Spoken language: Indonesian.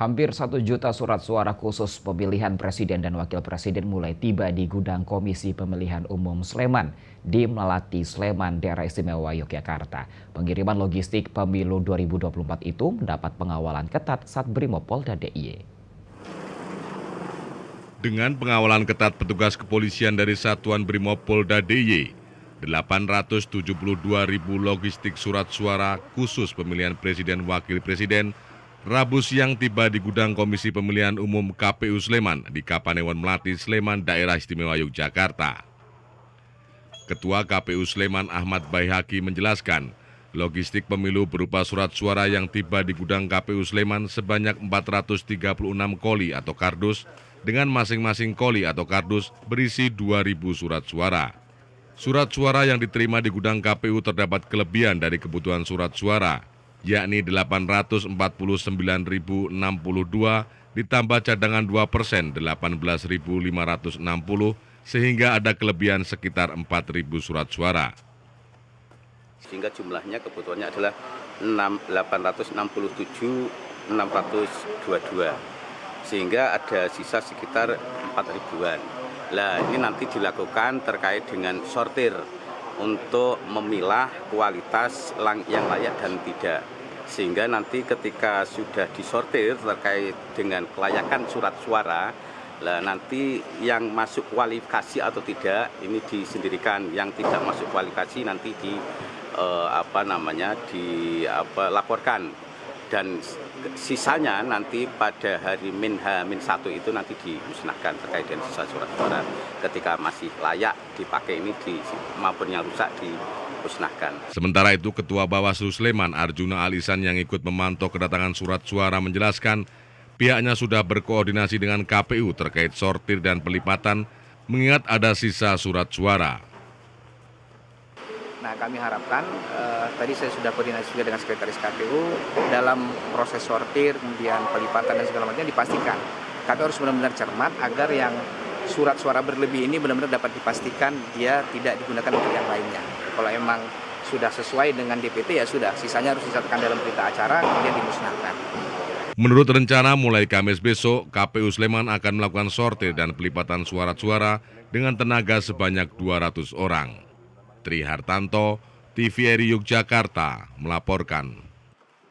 Hampir 1 juta surat suara khusus pemilihan presiden dan wakil presiden mulai tiba di gudang Komisi Pemilihan Umum Sleman di Melati, Sleman, Daerah Istimewa Yogyakarta. Pengiriman logistik pemilu 2024 itu mendapat pengawalan ketat Satbrimopolda DIY. Dengan pengawalan ketat petugas kepolisian dari Satuan Brimopolda DIY, 872.000 logistik surat suara khusus pemilihan presiden wakil presiden Rabu siang tiba di gudang Komisi Pemilihan Umum KPU Sleman di Kapanewon Melati, Sleman, Daerah Istimewa Yogyakarta. Ketua KPU Sleman Ahmad Baihaqi menjelaskan, logistik pemilu berupa surat suara yang tiba di gudang KPU Sleman sebanyak 436 koli atau kardus dengan masing-masing koli atau kardus berisi 2.000 surat suara. Surat suara yang diterima di gudang KPU terdapat kelebihan dari kebutuhan surat suara, yakni 849.062 ditambah cadangan 2%, 18.560, sehingga ada kelebihan sekitar 4.000 surat suara. Sehingga jumlahnya kebutuhannya adalah 867.622, sehingga ada sisa sekitar 4.000-an. Nah, ini nanti dilakukan terkait dengan sortir untuk memilah kualitas yang layak dan tidak. Sehingga nanti ketika sudah disortir terkait dengan kelayakan surat suara, nanti yang masuk kualifikasi atau tidak ini disendirikan, yang tidak masuk kualifikasi nanti dilaporkan, dan sisanya nanti pada hari H-1 itu nanti dimusnahkan terkait dengan sisa surat suara. Ketika masih layak dipakai ini maupun yang rusak dimusnahkan. Sementara itu, Ketua Bawaslu Sleman Arjuna Alisan yang ikut memantau kedatangan surat suara menjelaskan pihaknya sudah berkoordinasi dengan KPU terkait sortir dan pelipatan mengingat ada sisa surat suara. Nah, kami harapkan, tadi saya sudah koordinasi juga dengan Sekretaris KPU, dalam proses sortir, kemudian pelipatan dan segala macamnya dipastikan. KPU harus benar-benar cermat agar yang surat suara berlebih ini benar-benar dapat dipastikan dia tidak digunakan untuk yang lainnya. Kalau emang sudah sesuai dengan DPT ya sudah, sisanya harus disatukan dalam berita acara, kemudian dimusnahkan. Menurut rencana, mulai Kamis besok, KPU Sleman akan melakukan sortir dan pelipatan surat-suara dengan tenaga sebanyak 200 orang. Tri Hartanto, TVRI Yogyakarta, melaporkan.